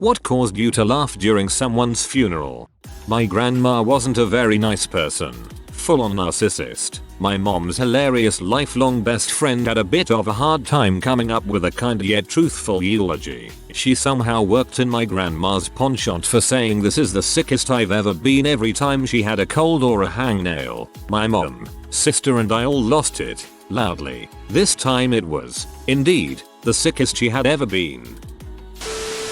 What caused you to laugh during someone's funeral? My grandma wasn't a very nice person. Full-on narcissist. My mom's hilarious lifelong best friend had a bit of a hard time coming up with a kind yet truthful eulogy. She somehow worked in my grandma's penchant for saying this is the sickest I've ever been every time she had a cold or a hangnail. My mom, sister and I all lost it, loudly. This time it was, indeed, the sickest she had ever been.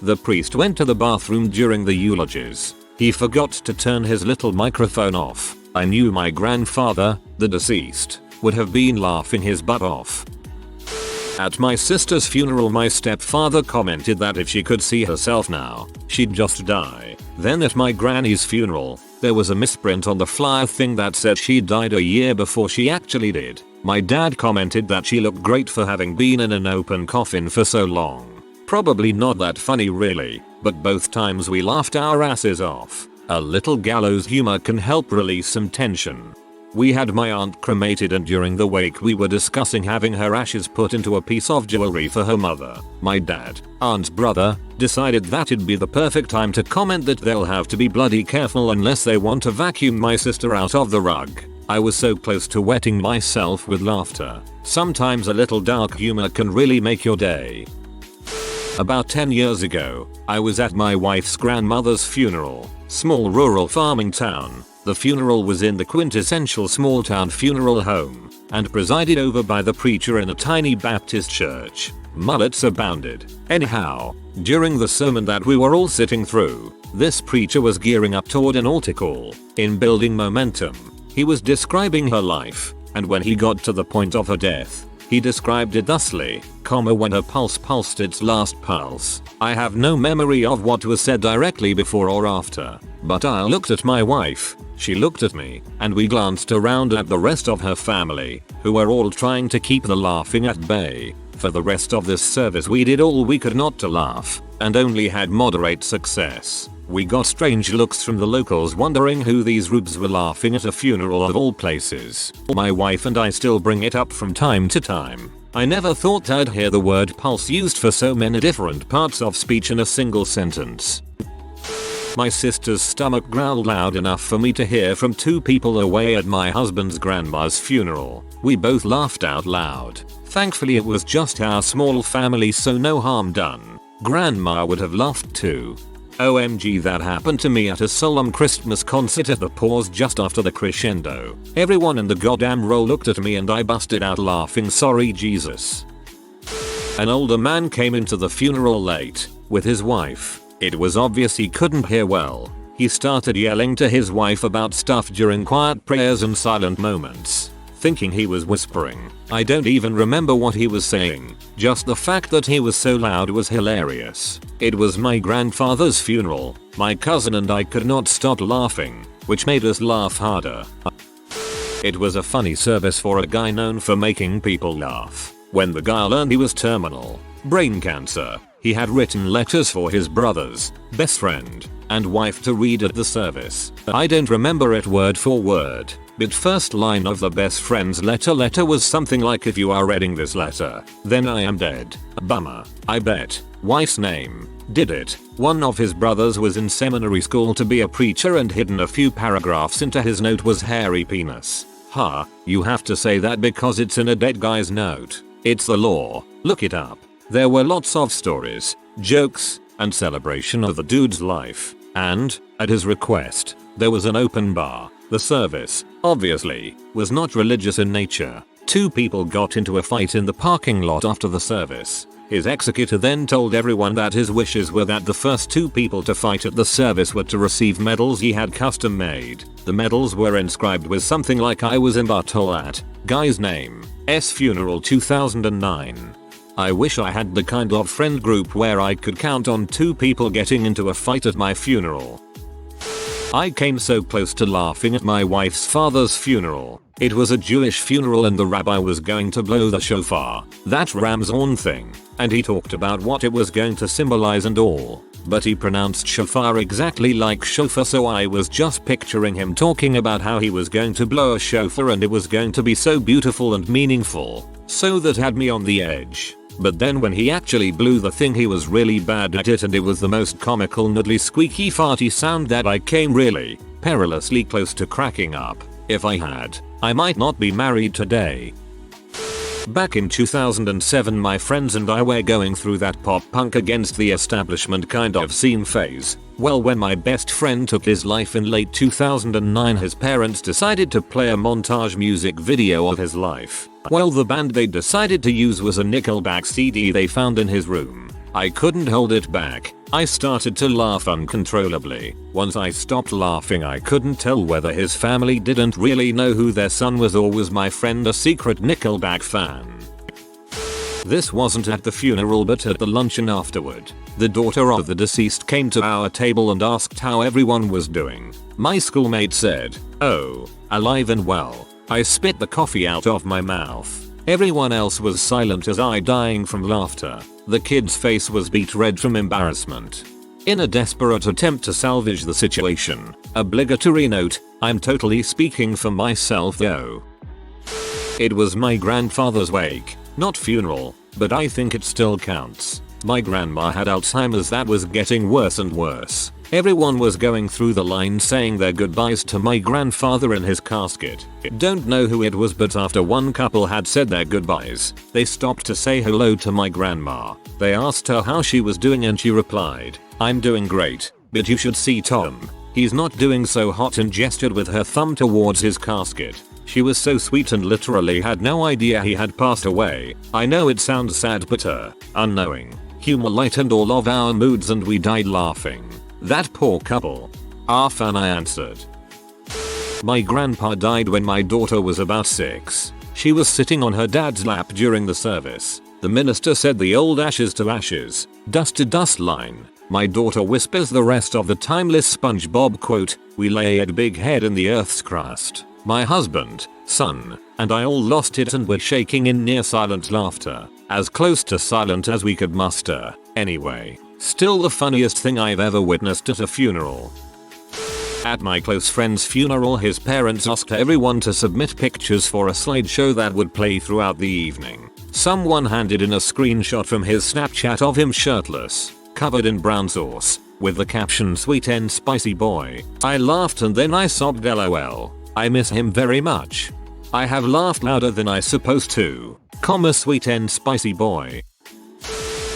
The priest went to the bathroom during the eulogies. He forgot to turn his little microphone off. I knew my grandfather, the deceased, would have been laughing his butt off. At my sister's funeral, my stepfather commented that if she could see herself now, she'd just die. Then at my granny's funeral, there was a misprint on the flyer thing that said she died a year before she actually did. My dad commented that she looked great for having been in an open coffin for so long. Probably not that funny really, but both times we laughed our asses off. A little gallows humor can help release some tension. We had my aunt cremated and during the wake we were discussing having her ashes put into a piece of jewelry for her mother. My dad, aunt's brother, decided that'd be the perfect time to comment that they'll have to be bloody careful unless they want to vacuum my sister out of the rug. I was so close to wetting myself with laughter. Sometimes a little dark humor can really make your day. About 10 years ago, I was at my wife's grandmother's funeral. Small rural farming town. The funeral was in the quintessential small town funeral home and presided over by the preacher in a tiny Baptist church. Mullets abounded. Anyhow, during the sermon that we were all sitting through, this preacher was gearing up toward an altar call. In building momentum, he was describing her life, and when he got to the point of her death, he described it thusly, when her pulse pulsed its last pulse. I have no memory of what was said directly before or after, but I looked at my wife, she looked at me, and we glanced around at the rest of her family, who were all trying to keep the laughing at bay. For the rest of this service we did all we could not to laugh, and only had moderate success. We got strange looks from the locals wondering who these rubes were laughing at a funeral of all places. My wife and I still bring it up from time to time. I never thought I'd hear the word pulse used for so many different parts of speech in a single sentence. My sister's stomach growled loud enough for me to hear from 2 people away at my husband's grandma's funeral. We both laughed out loud. Thankfully it was just our small family, so no harm done. Grandma would have laughed too. OMG, that happened to me at a solemn Christmas concert at the pause just after the crescendo. Everyone in the goddamn row looked at me and I busted out laughing, sorry Jesus. An older man came into the funeral late with his wife. It was obvious he couldn't hear well. He started yelling to his wife about stuff during quiet prayers and silent moments, thinking he was whispering. I don't even remember what he was saying. Just the fact that he was so loud was hilarious. It was my grandfather's funeral. My cousin and I could not stop laughing, which made us laugh harder. It was a funny service for a guy known for making people laugh. When the guy learned he was terminal, brain cancer, he had written letters for his brothers, best friend, and wife to read at the service. I don't remember it word for word, but first line of the best friend's letter was something like, if you are reading this letter, then I am dead. Bummer, I bet. Wife's name. Did it. One of his brothers was in seminary school to be a preacher and hidden a few paragraphs into his note was hairy penis. Ha, you have to say that because it's in a dead guy's note. It's the law. Look it up. There were lots of stories, jokes, and celebration of the dude's life. And, at his request, there was an open bar. The service, obviously, was not religious in nature. 2 people got into a fight in the parking lot after the service. His executor then told everyone that his wishes were that the first 2 people to fight at the service were to receive medals he had custom made. The medals were inscribed with something like I was in battle at, guy's name, S funeral 2009. I wish I had the kind of friend group where I could count on 2 people getting into a fight at my funeral. I came so close to laughing at my wife's father's funeral. It was a Jewish funeral and the rabbi was going to blow the shofar, that ram's horn thing, and he talked about what it was going to symbolize and all, but he pronounced shofar exactly like shofar, so I was just picturing him talking about how he was going to blow a shofar and it was going to be so beautiful and meaningful, so that had me on the edge. But then when he actually blew the thing he was really bad at it, and it was the most comical noodly squeaky farty sound that I came really perilously close to cracking up. If I had, I might not be married today. Back in 2007 my friends and I were going through that pop punk against the establishment kind of scene phase. Well, when my best friend took his life in late 2009, his parents decided to play a montage music video of his life. Well, the band they decided to use was a Nickelback CD they found in his room. I couldn't hold it back. I started to laugh uncontrollably. Once I stopped laughing, I couldn't tell whether his family didn't really know who their son was or was my friend a secret Nickelback fan. This wasn't at the funeral but at the luncheon afterward. The daughter of the deceased came to our table and asked how everyone was doing. My schoolmate said, "Oh, alive and well." I spit the coffee out of my mouth. Everyone else was silent as I dying from laughter. The kid's face was beet red from embarrassment. In a desperate attempt to salvage the situation, obligatory note, I'm totally speaking for myself though. It was my grandfather's wake, not funeral, but I think it still counts. My grandma had Alzheimer's that was getting worse and worse. Everyone was going through the line saying their goodbyes to my grandfather in his casket. Don't know who it was, but after one couple had said their goodbyes, they stopped to say hello to my grandma. They asked her how she was doing and she replied, "I'm doing great, but you should see Tom. He's not doing so hot," and gestured with her thumb towards his casket. She was so sweet and literally had no idea he had passed away. I know it sounds sad, but unknowing humor lightened all of our moods and we died laughing. That poor couple. Fan, I answered. My grandpa died when my daughter was about 6. She was sitting on her dad's lap during the service. The minister said the old ashes to ashes, dust to dust line. My daughter whispers the rest of the timeless SpongeBob quote, "We lay a big head in the earth's crust." My husband, son, and I all lost it and were shaking in near silent laughter, as close to silent as we could muster. Anyway, still the funniest thing I've ever witnessed at a funeral. At my close friend's funeral, his parents asked everyone to submit pictures for a slideshow that would play throughout the evening. Someone handed in a screenshot from his Snapchat of him shirtless, covered in brown sauce, with the caption "Sweet and Spicy Boy." I laughed and then I sobbed, LOL. I miss him very much. I have laughed louder than I supposed to. Sweet and Spicy Boy.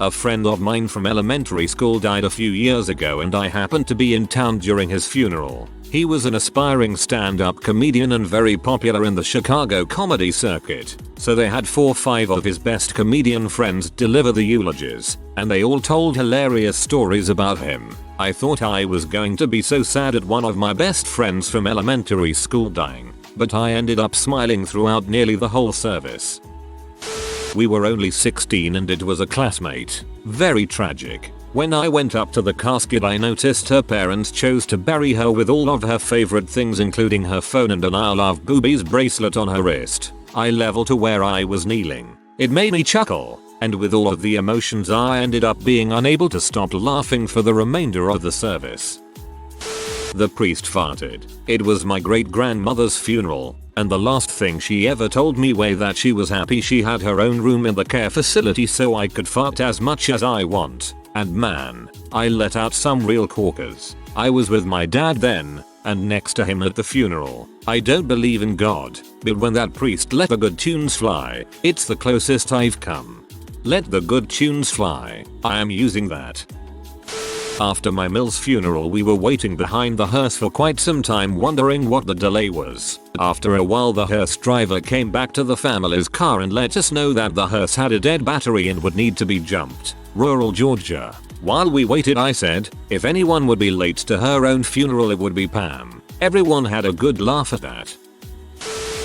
A friend of mine from elementary school died a few years ago and I happened to be in town during his funeral. He was an aspiring stand-up comedian and very popular in the Chicago comedy circuit, so they had 4 or 5 of his best comedian friends deliver the eulogies, and they all told hilarious stories about him. I thought I was going to be so sad at one of my best friends from elementary school dying, but I ended up smiling throughout nearly the whole service. We were only 16 and it was a classmate. Very tragic. When I went up to the casket, I noticed her parents chose to bury her with all of her favorite things, including her phone and an I Love Boobies bracelet on her wrist. I leveled to where I was kneeling. It made me chuckle, and with all of the emotions I ended up being unable to stop laughing for the remainder of the service. The priest farted. It was my great-grandmother's funeral, and the last thing she ever told me was that she was happy she had her own room in the care facility so I could fart as much as I want. And man, I let out some real corkers. I was with my dad then, and next to him at the funeral. I don't believe in God, but when that priest let the good tunes fly, it's the closest I've come. Let the good tunes fly. I am using that. After my Mill's funeral, we were waiting behind the hearse for quite some time wondering what the delay was. After a while, the hearse driver came back to the family's car and let us know that the hearse had a dead battery and would need to be jumped. Rural Georgia. While we waited, I said, if anyone would be late to her own funeral, it would be Pam. Everyone had a good laugh at that.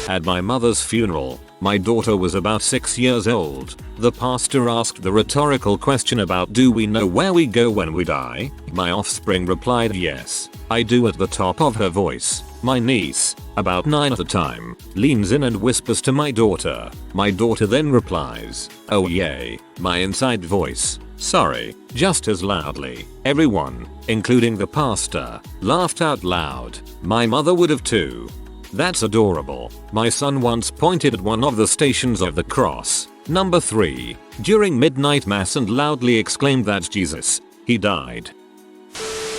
At my mother's funeral, my daughter was about 6 years old. The pastor asked the rhetorical question about, do we know where we go when we die? My offspring replied, yes, I do, at the top of her voice. My niece, about 9 at the time, leans in and whispers to my daughter. My daughter then replies, oh yay, my inside voice. Sorry, just as loudly. Everyone, including the pastor, laughed out loud. My mother would have too. That's adorable. My son once pointed at one of the Stations of the Cross. Number 3. During midnight mass and loudly exclaimed that Jesus, he died.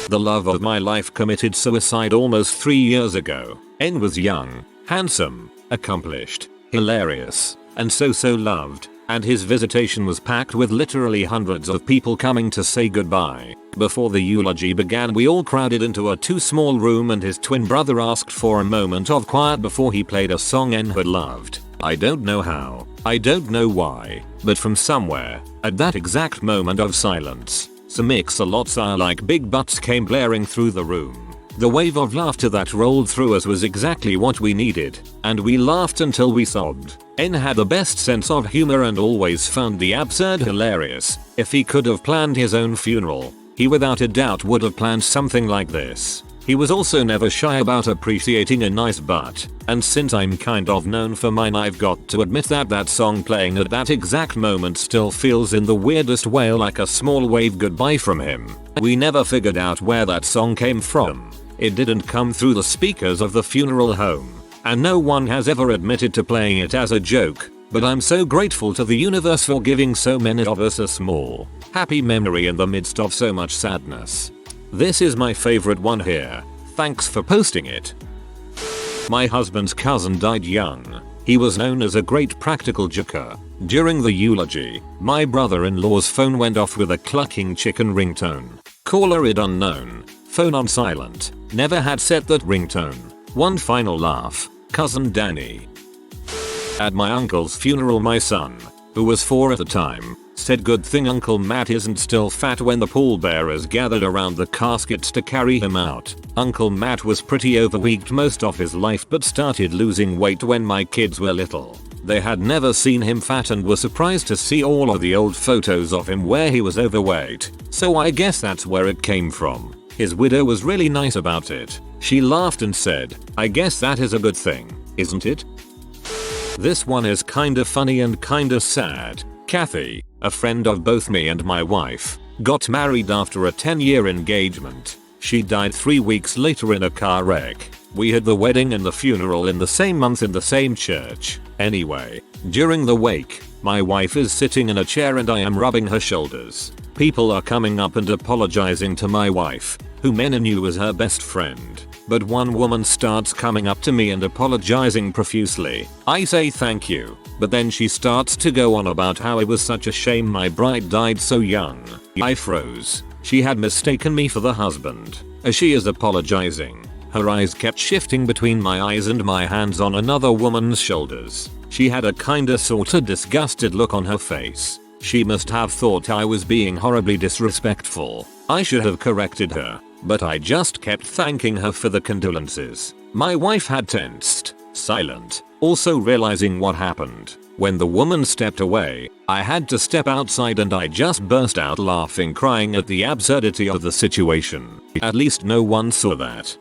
The love of my life committed suicide almost 3 years ago. N was young, handsome, accomplished, hilarious, and so loved, and his visitation was packed with literally hundreds of people coming to say goodbye. Before the eulogy began, we all crowded into a too small room and his twin brother asked for a moment of quiet before he played a song N had loved. I don't know how, I don't know why, but from somewhere, at that exact moment of silence, some mix-a-lots like big butts came blaring through the room. The wave of laughter that rolled through us was exactly what we needed, and we laughed until we sobbed. N had the best sense of humor and always found the absurd hilarious. If he could have planned his own funeral, he without a doubt would have planned something like this. He was also never shy about appreciating a nice butt, and since I'm kind of known for mine, I've got to admit that song playing at that exact moment still feels in the weirdest way like a small wave goodbye from him. We never figured out where that song came from. It didn't come through the speakers of the funeral home, and no one has ever admitted to playing it as a joke, but I'm so grateful to the universe for giving so many of us a small, happy memory in the midst of so much sadness. This is my favorite one here. Thanks for posting it. My husband's cousin died young. He was known as a great practical joker. During the eulogy, my brother-in-law's phone went off with a clucking chicken ringtone. Caller ID unknown. Phone on silent. Never had set that ringtone. One final laugh. Cousin Danny. At my uncle's funeral, my son, who was 4 at the time, said good thing Uncle Matt isn't still fat when the pallbearers gathered around the caskets to carry him out. Uncle Matt was pretty overweight most of his life but started losing weight when my kids were little. They had never seen him fat and were surprised to see all of the old photos of him where he was overweight. So I guess that's where it came from. His widow was really nice about it. She laughed and said, I guess that is a good thing, isn't it? This one is kinda funny and kinda sad. Kathy, a friend of both me and my wife, got married after a 10-year engagement. She died 3 weeks later in a car wreck. We had the wedding and the funeral in the same month in the same church. Anyway, during the wake, my wife is sitting in a chair and I am rubbing her shoulders. People are coming up and apologizing to my wife, who many knew as her best friend. But one woman starts coming up to me and apologizing profusely. I say thank you, but then she starts to go on about how it was such a shame my bride died so young. I froze. She had mistaken me for the husband. As she is apologizing, her eyes kept shifting between my eyes and my hands on another woman's shoulders. She had a kinda sorta disgusted look on her face. She must have thought I was being horribly disrespectful. I should have corrected her, but I just kept thanking her for the condolences. My wife had tensed, silent, also realizing what happened. When the woman stepped away, I had to step outside and I just burst out laughing, crying at the absurdity of the situation. At least no one saw that.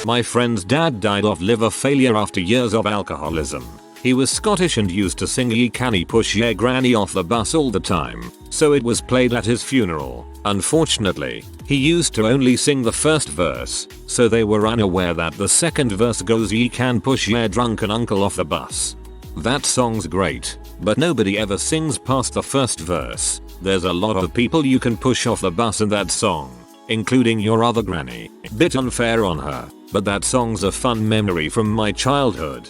My friend's dad died of liver failure after years of alcoholism. He was Scottish and used to sing Ye Canny Push Your Granny off the bus all the time, so it was played at his funeral. Unfortunately, he used to only sing the first verse, so they were unaware that the second verse goes Ye Can Push Your Drunken Uncle off the bus. That song's great, but nobody ever sings past the first verse. There's a lot of people you can push off the bus in that song, including your other granny. Bit unfair on her, but that song's a fun memory from my childhood.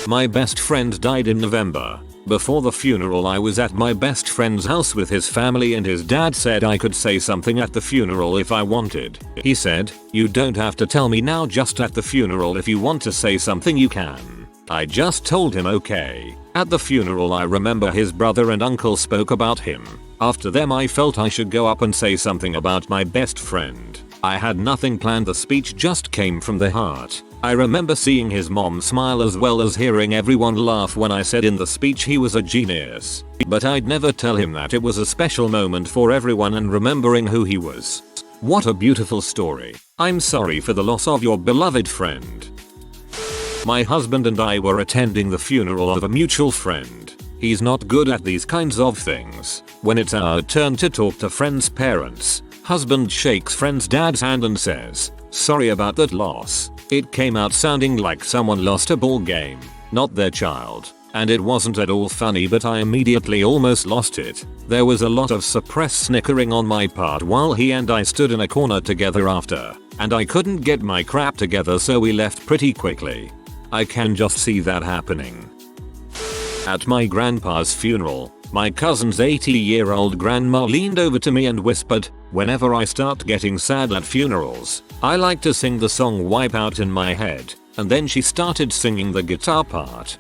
My best friend died in November. Before the funeral, I was at my best friend's house with his family and his dad said I could say something at the funeral if I wanted. He said, "You don't have to tell me now, just at the funeral if you want to say something you can." I just told him okay. At the funeral I remember his brother and uncle spoke about him. After them I felt I should go up and say something about my best friend. I had nothing planned, the speech just came from the heart. I remember seeing his mom smile as well as hearing everyone laugh when I said in the speech he was a genius. But I'd never tell him that it was a special moment for everyone and remembering who he was. What a beautiful story. I'm sorry for the loss of your beloved friend. My husband and I were attending the funeral of a mutual friend. He's not good at these kinds of things. When it's our turn to talk to friends' parents, husband shakes friend's dad's hand and says, "Sorry about that loss. It came out sounding like someone lost a ball game, not their child." and it wasn't at all funny, but I immediately almost lost it. There was a lot of suppressed snickering on my part while he and I stood in a corner together after, and I couldn't get my crap together, so we left pretty quickly. I can just see that happening. At my grandpa's funeral, my cousin's 80-year-old grandma leaned over to me and whispered, "Whenever I start getting sad at funerals, I like to sing the song Wipeout in my head," and then she started singing the guitar part.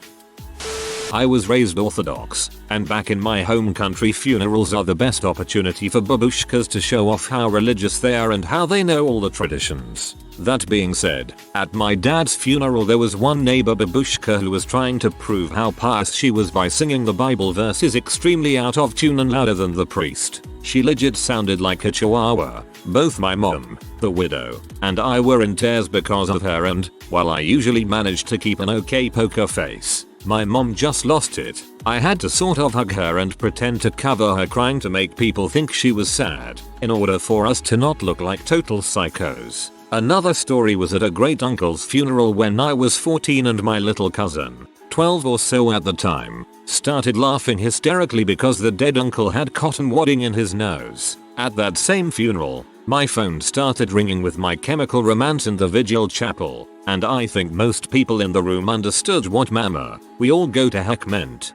I was raised Orthodox, and back in my home country, funerals are the best opportunity for babushkas to show off how religious they are and how they know all the traditions. That being said, at my dad's funeral there was one neighbor babushka who was trying to prove how pious she was by singing the Bible verses extremely out of tune and louder than the priest. She legit sounded like a chihuahua. Both my mom, the widow, and I were in tears because of her, and, while I usually managed to keep an okay poker face, my mom just lost it. I had to sort of hug her and pretend to cover her crying to make people think she was sad, in order for us to not look like total psychos. Another story was at a great uncle's funeral when I was 14 and my little cousin, 12 or so at the time, started laughing hysterically because the dead uncle had cotton wadding in his nose. At that same funeral, my phone started ringing with My Chemical Romance in the Vigil Chapel, and I think most people in the room understood what "Mama, we all go to heck" meant.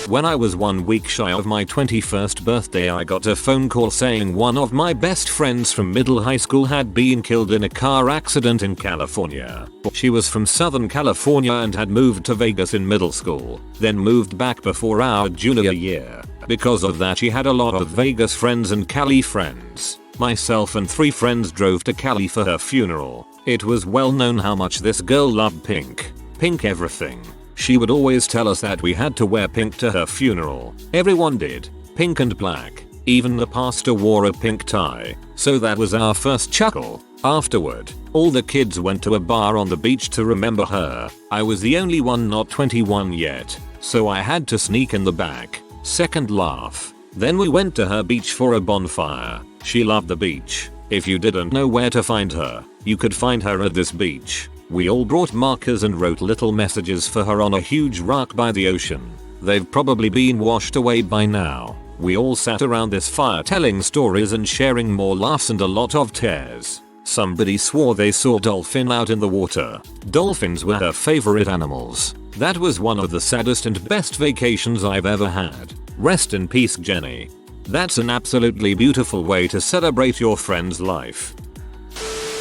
When I was 1 week shy of my 21st birthday, I got a phone call saying one of my best friends from middle high school had been killed in a car accident in California. She was from Southern California and had moved to Vegas in middle school, then moved back before our junior year. Because of that, she had a lot of Vegas friends and Cali friends. Myself and 3 friends drove to Cali for her funeral. It was well known how much this girl loved pink. Pink everything. She would always tell us that we had to wear pink to her funeral. Everyone did. Pink and black. Even the pastor wore a pink tie. So that was our first chuckle. Afterward, all the kids went to a bar on the beach to remember her. I was the only one not 21 yet, so I had to sneak in the back. Second laugh. Then we went to her beach for a bonfire. She loved the beach. If you didn't know where to find her, you could find her at this beach. We all brought markers and wrote little messages for her on a huge rock by the ocean. They've probably been washed away by now. We all sat around this fire telling stories and sharing more laughs and a lot of tears. Somebody swore they saw a dolphin out in the water. Dolphins were her favorite animals. That was one of the saddest and best vacations I've ever had. Rest in peace, Jenny. That's an absolutely beautiful way to celebrate your friend's life.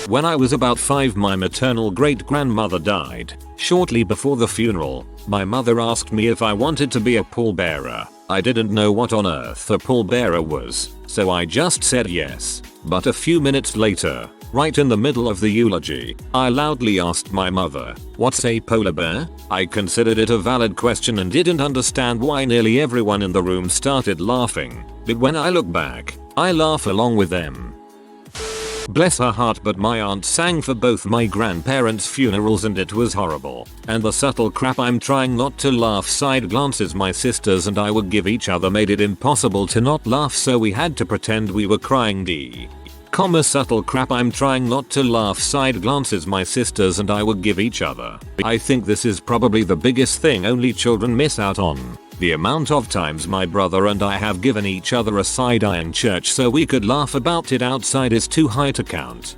When I was about 5, my maternal great-grandmother died. Shortly before the funeral, my mother asked me if I wanted to be a pallbearer. I didn't know what on earth a pallbearer was, so I just said yes. But a few minutes later, right in the middle of the eulogy, I loudly asked my mother, "What's a polar bear?" I considered it a valid question and didn't understand why nearly everyone in the room started laughing. But when I look back, I laugh along with them. Bless her heart, but my aunt sang for both my grandparents' funerals and it was horrible. And the subtle crap I'm trying not to laugh side glances my sisters and I would give each other made it impossible to not laugh, so we had to pretend we were crying. Subtle crap I'm trying not to laugh side glances my sisters and I would give each other. I think this is probably the biggest thing only children miss out on. The amount of times my brother and I have given each other a side eye in church so we could laugh about it outside is too high to count.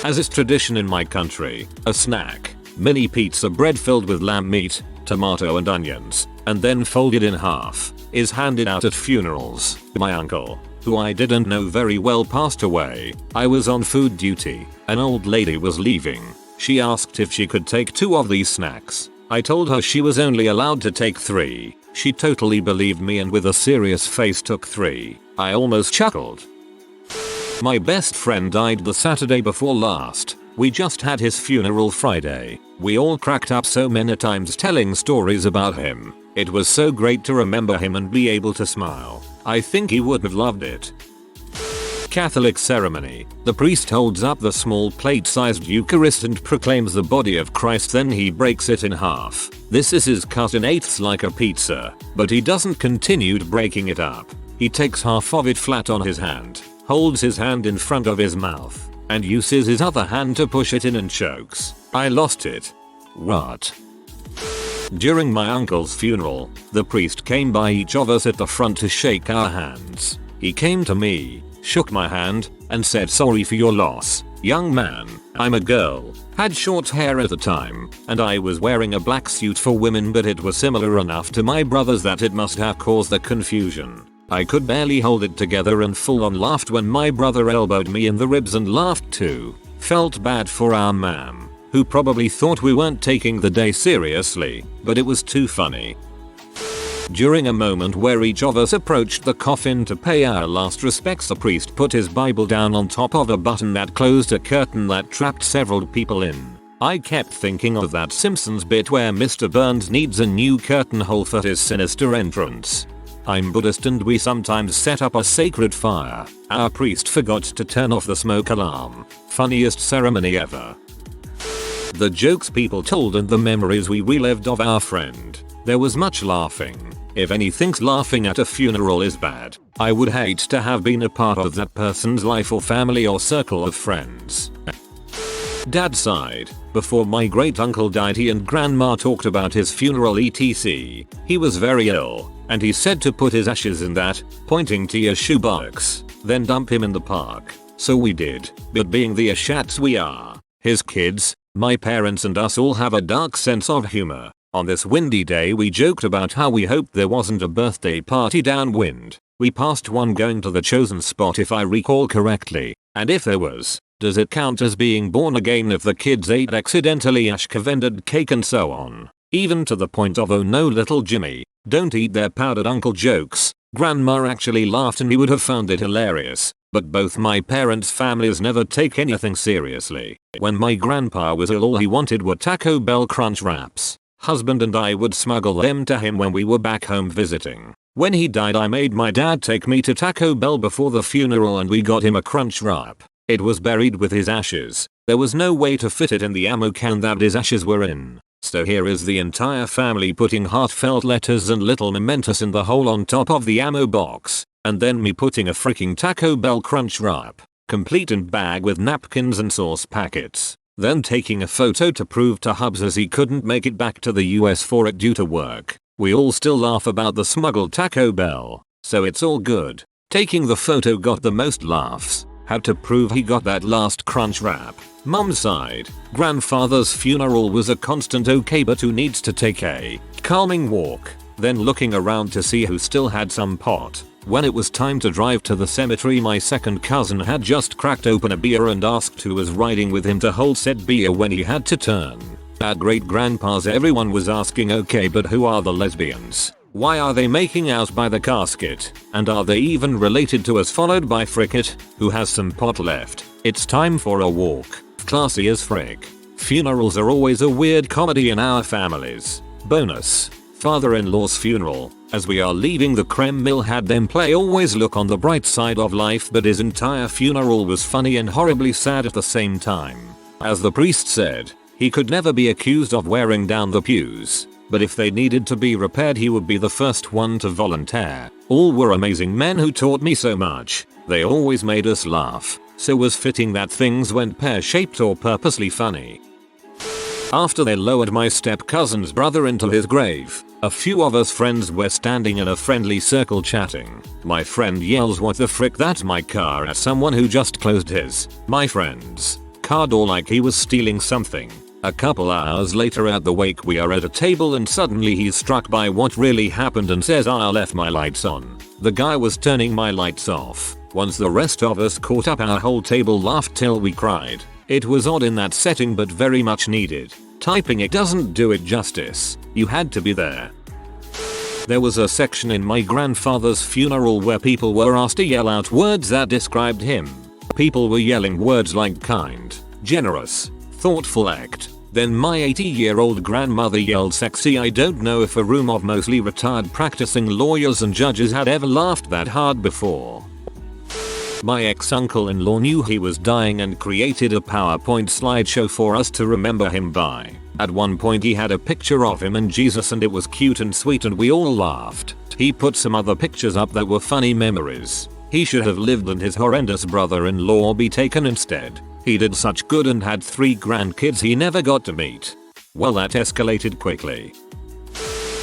As is tradition in my country, a snack, mini pizza bread filled with lamb meat, tomato and onions, and then folded in half, is handed out at funerals. My uncle, who I didn't know very well, passed away. I was on food duty. An old lady was leaving. She asked if she could take 2 of these snacks. I told her she was only allowed to take 3. She totally believed me and with a serious face took 3. I almost chuckled. My best friend died the Saturday before last. We just had his funeral Friday. We all cracked up so many times telling stories about him. It was so great to remember him and be able to smile. I think he would have loved it. Catholic ceremony. The priest holds up the small plate-sized Eucharist and proclaims the body of Christ, then he breaks it in half. This is cut in 8ths like a pizza, but he doesn't continue breaking it up. He takes half of it flat on his hand, holds his hand in front of his mouth, and uses his other hand to push it in and chokes. I lost it. What? During my uncle's funeral, the priest came by each of us at the front to shake our hands. He came to me, shook my hand, and said, "Sorry for your loss, young man. I'm a girl, had short hair at the time, and I was wearing a black suit for women, but it was similar enough to my brother's that it must have caused the confusion." I could barely hold it together and full on laughed when my brother elbowed me in the ribs and laughed too. Felt bad for our ma'am, who probably thought we weren't taking the day seriously, but it was too funny. During a moment where each of us approached the coffin to pay our last respects, the priest put his Bible down on top of a button that closed a curtain that trapped several people in. I kept thinking of that Simpsons bit where Mr. Burns needs a new curtain hole for his sinister entrance. I'm Buddhist and we sometimes set up a sacred fire. Our priest forgot to turn off the smoke alarm. Funniest ceremony ever. The jokes people told and the memories we relived of our friend. There was much laughing. If any thinks laughing at a funeral is bad, I would hate to have been a part of that person's life or family or circle of friends. Dad's side. Before my great uncle died, he and grandma talked about his funeral etc. He was very ill, and he said to put his ashes in that, pointing to your shoebox, then dump him in the park. So we did, but being the ashats we are, his kids, my parents and us all have a dark sense of humor. On this windy day we joked about how we hoped there wasn't a birthday party downwind. We passed one going to the chosen spot if I recall correctly, and if there was, does it count as being born again if the kids ate accidentally ashka-vended cake and so on? Even to the point of, "Oh no little Jimmy, don't eat their powdered uncle" jokes. Grandma actually laughed and we would have found it hilarious, but both my parents' families never take anything seriously. When my grandpa was ill, all he wanted were Taco Bell Crunch Wraps. Husband and I would smuggle them to him when we were back home visiting. When he died, I made my dad take me to Taco Bell before the funeral and we got him a Crunch Wrap. It was buried with his ashes. There was no way to fit it in the ammo can that his ashes were in. So here is the entire family putting heartfelt letters and little mementos in the hole on top of the ammo box, and then me putting a freaking Taco Bell Crunch Wrap, complete in bag with napkins and sauce packets. Then taking a photo to prove to Hubs as he couldn't make it back to the US for it due to work. We all still laugh about the smuggled Taco Bell, so it's all good. Taking the photo got the most laughs. Had to prove he got that last Crunch Wrap. Mum's side. Grandfather's funeral was a constant okay, but who needs to take a calming walk, then looking around to see who still had some pot. When it was time to drive to the cemetery, my second cousin had just cracked open a beer and asked who was riding with him to hold said beer when he had to turn. At great grandpa's everyone was asking, "Okay, but who are the lesbians? Why are they making out by the casket? And are they even related to us?" Followed by Fricket, who has some pot left. It's time for a walk. Classy as frick. Funerals are always a weird comedy in our families. Bonus. Father-in-law's funeral. As we are leaving, the creme mill had them play "Always Look on the Bright Side of Life," but his entire funeral was funny and horribly sad at the same time. As the priest said, he could never be accused of wearing down the pews, but if they needed to be repaired he would be the first one to volunteer. All were amazing men who taught me so much. They always made us laugh, so was fitting that things went pear-shaped or purposely funny. After they lowered my step-cousin's brother into his grave, a few of us friends were standing in a friendly circle chatting. My friend yells, "What the frick, that's my car," at someone who just closed my friend's car door like he was stealing something. A couple hours later at the wake, we are at a table and suddenly he's struck by what really happened and says, "I left my lights on." The guy was turning my lights off. Once the rest of us caught up, our whole table laughed till we cried. It was odd in that setting but very much needed. Typing it doesn't do it justice. You had to be there. There was a section in my grandfather's funeral where people were asked to yell out words that described him. People were yelling words like kind, generous, thoughtful act. Then my 80-year-old grandmother yelled sexy. I don't know if a room of mostly retired practicing lawyers and judges had ever laughed that hard before. My ex-uncle-in-law knew he was dying and created a PowerPoint slideshow for us to remember him by. At one point he had a picture of him and Jesus and it was cute and sweet and we all laughed. He put some other pictures up that were funny memories. He should have lived and his horrendous brother-in-law be taken instead. He did such good and had 3 grandkids he never got to meet. Well, that escalated quickly.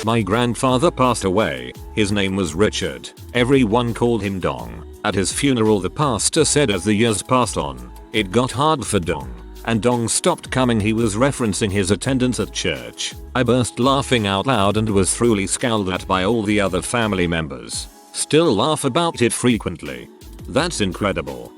My grandfather passed away. His name was Richard. Everyone called him Dong. At his funeral the pastor said as the years passed on, it got hard for Dong. And Dong stopped coming. He was referencing his attendance at church. I burst laughing out loud and was thoroughly scowled at by all the other family members. Still laugh about it frequently. That's incredible.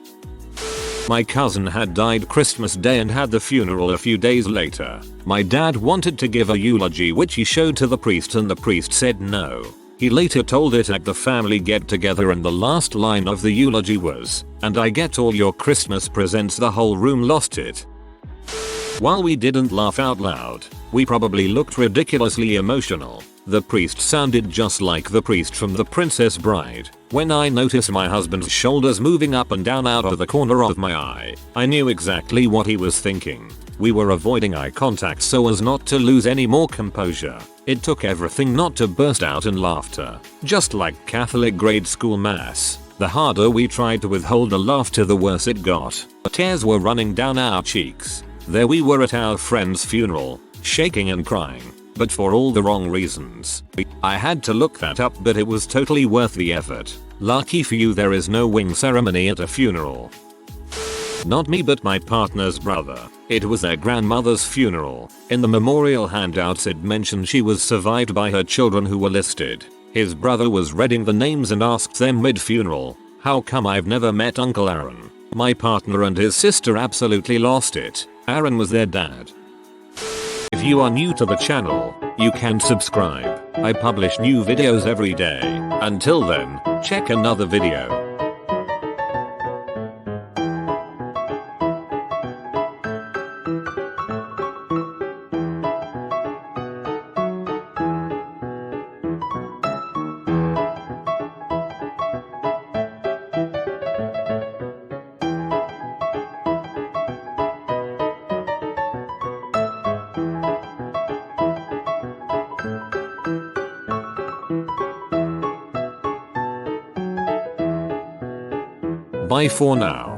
My cousin had died Christmas Day and had the funeral a few days later. My dad wanted to give a eulogy which he showed to the priest and the priest said no. He later told it at the family get together and the last line of the eulogy was, "And I get all your Christmas presents." The whole room lost it. While we didn't laugh out loud, we probably looked ridiculously emotional. The priest sounded just like the priest from The Princess Bride. When I noticed my husband's shoulders moving up and down out of the corner of my eye, I knew exactly what he was thinking. We were avoiding eye contact so as not to lose any more composure. It took everything not to burst out in laughter. Just like Catholic grade school mass, the harder we tried to withhold the laughter the worse it got. Tears were running down our cheeks. There we were at our friend's funeral, shaking and crying. But for all the wrong reasons. I had to look that up but it was totally worth the effort. Lucky for you there is no wing ceremony at a funeral. Not me but my partner's brother. It was their grandmother's funeral. In the memorial handouts it mentioned she was survived by her children who were listed. His brother was reading the names and asked them mid-funeral, "How come I've never met Uncle Aaron?" My partner and his sister absolutely lost it. Aaron was their dad. If you are new to the channel, you can subscribe. I publish new videos every day. Until then, check another video. Bye for now.